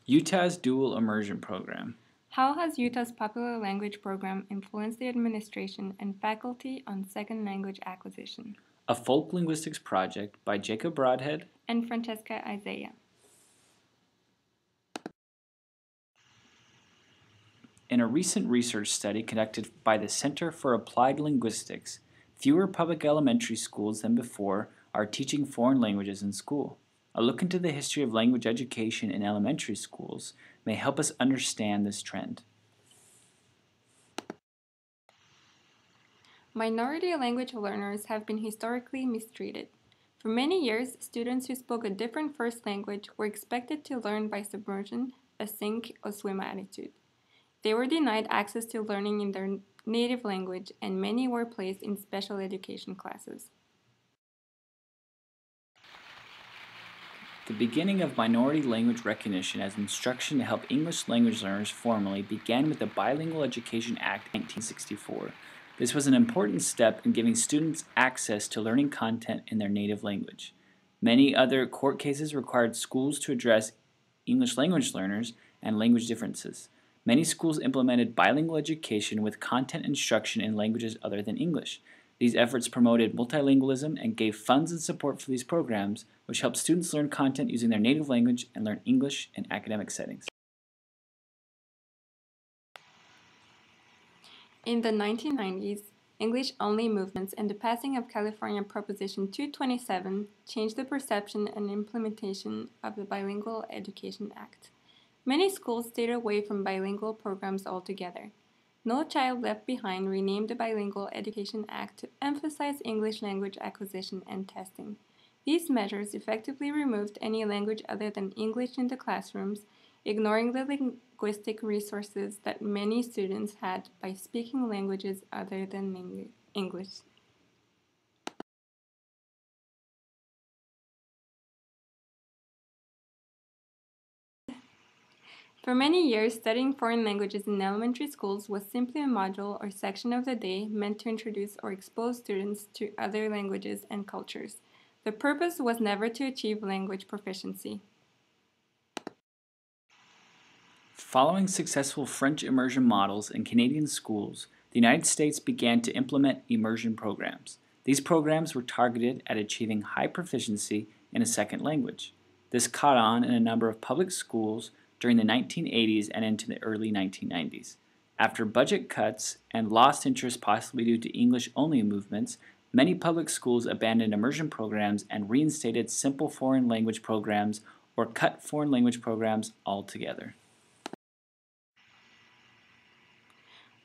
Utah's dual immersion program. How has Utah's popular language program influenced the administration and faculty on second language acquisition? A Folklinguistics project by Jacob Broadhead and Francesca Isaiah. In a recent research study conducted by the Center for Applied Linguistics, fewer public elementary schools than before are teaching foreign languages in school. A look into the history of language education in elementary schools may help us understand this trend. Minority language learners have been historically mistreated. For many years, students who spoke a different first language were expected to learn by submersion, a sink or swim attitude. They were denied access to learning in their native language, and many were placed in special education classes. The beginning of minority language recognition as instruction to help English language learners formally began with the Bilingual Education Act of 1964. This was an important step in giving students access to learning content in their native language. Many other court cases required schools to address English language learners and language differences. Many schools implemented bilingual education with content instruction in languages other than English. These efforts promoted multilingualism and gave funds and support for these programs, which helped students learn content using their native language and learn English in academic settings. In the 1990s, English-only movements and the passing of California Proposition 227 changed the perception and implementation of the Bilingual Education Act. Many schools stayed away from bilingual programs altogether. No Child Left Behind renamed the Bilingual Education Act to emphasize English language acquisition and testing. These measures effectively removed any language other than English in the classrooms, ignoring the linguistic resources that many students had by speaking languages other than English. For many years, studying foreign languages in elementary schools was simply a module or section of the day meant to introduce or expose students to other languages and cultures. The purpose was never to achieve language proficiency. Following successful French immersion models in Canadian schools, the United States began to implement immersion programs. These programs were targeted at achieving high proficiency in a second language. This caught on in a number of public schools during the 1980s and into the early 1990s. After budget cuts and lost interest possibly due to English-only movements, many public schools abandoned immersion programs and reinstated simple foreign language programs or cut foreign language programs altogether.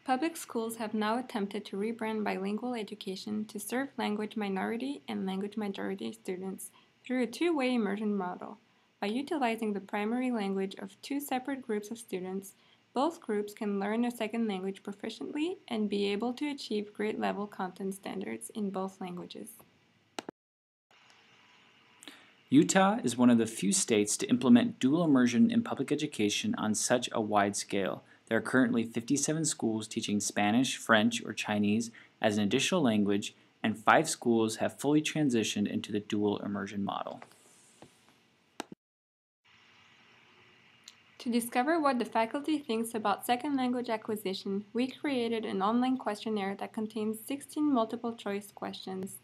Public schools have now attempted to rebrand bilingual education to serve language minority and language majority students through a two-way immersion model. By utilizing the primary language of two separate groups of students, both groups can learn a second language proficiently and be able to achieve grade-level content standards in both languages. Utah is one of the few states to implement dual immersion in public education on such a wide scale. There are currently 57 schools teaching Spanish, French, or Chinese as an additional language, and 5 schools have fully transitioned into the dual immersion model. To discover what the faculty thinks about second language acquisition, we created an online questionnaire that contains 16 multiple-choice questions.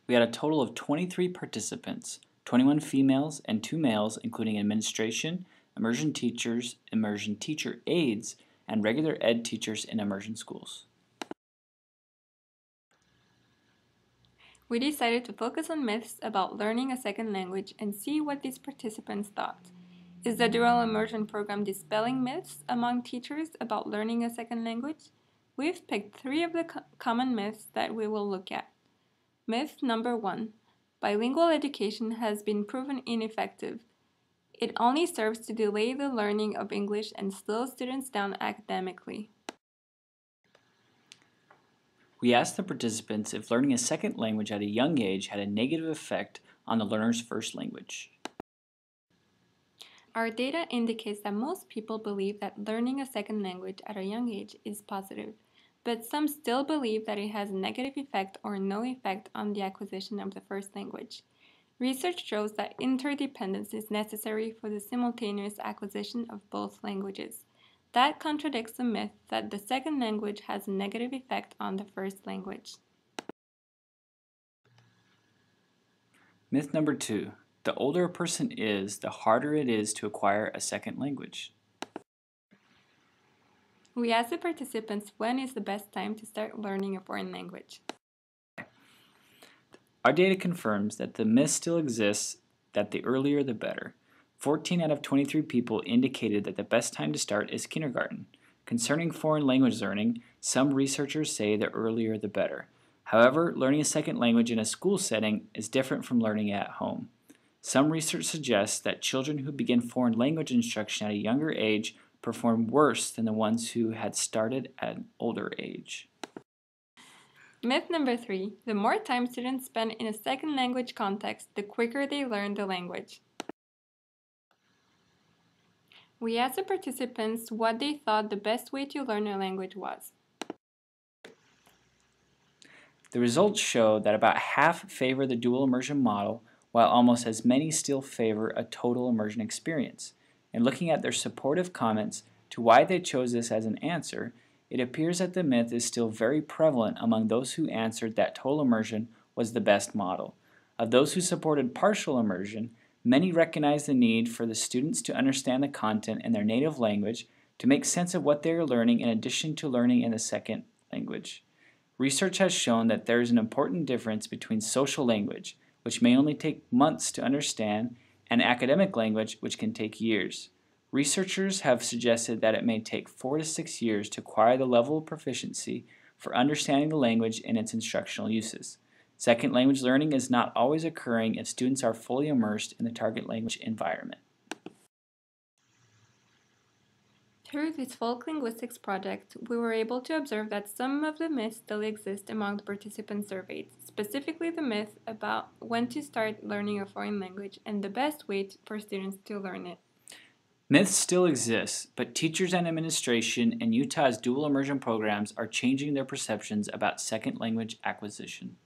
We had a total of 23 participants, 21 females and 2 males, including administration, immersion teachers, immersion teacher aides, and regular ed teachers in immersion schools. We decided to focus on myths about learning a second language and see what these participants thought. Is the dual immersion program dispelling myths among teachers about learning a second language? We've picked 3 of the common myths that we will look at. Myth number 1. Bilingual education has been proven ineffective. It only serves to delay the learning of English and slow students down academically. We asked the participants if learning a second language at a young age had a negative effect on the learner's first language. Our data indicates that most people believe that learning a second language at a young age is positive, but some still believe that it has a negative effect or no effect on the acquisition of the first language. Research shows that interdependence is necessary for the simultaneous acquisition of both languages. That contradicts the myth that the second language has a negative effect on the first language. Myth number 2. The older a person is, the harder it is to acquire a second language. We asked the participants when is the best time to start learning a foreign language. Our data confirms that the myth still exists that the earlier the better. 14 out of 23 people indicated that the best time to start is kindergarten. Concerning foreign language learning, some researchers say the earlier the better. However, learning a second language in a school setting is different from learning it at home. Some research suggests that children who begin foreign language instruction at a younger age perform worse than the ones who had started at an older age. Myth number 3. The more time students spend in a second language context, the quicker they learn the language. We asked the participants what they thought the best way to learn a language was. The results show that about half favor the dual immersion model, while almost as many still favor a total immersion experience. And looking at their supportive comments to why they chose this as an answer, it appears that the myth is still very prevalent among those who answered that total immersion was the best model. Of those who supported partial immersion, many recognize the need for the students to understand the content in their native language to make sense of what they are learning in addition to learning in the second language. Research has shown that there is an important difference between social language, which may only take months to understand, and academic language, which can take years. Researchers have suggested that it may take 4 to 6 years to acquire the level of proficiency for understanding the language and its instructional uses. Second language learning is not always occurring if students are fully immersed in the target language environment. Through this Folklinguistics project, we were able to observe that some of the myths still exist among the participants surveyed, specifically the myth about when to start learning a foreign language and the best way for students to learn it. Myths still exist, but teachers and administration in Utah's dual immersion programs are changing their perceptions about second language acquisition.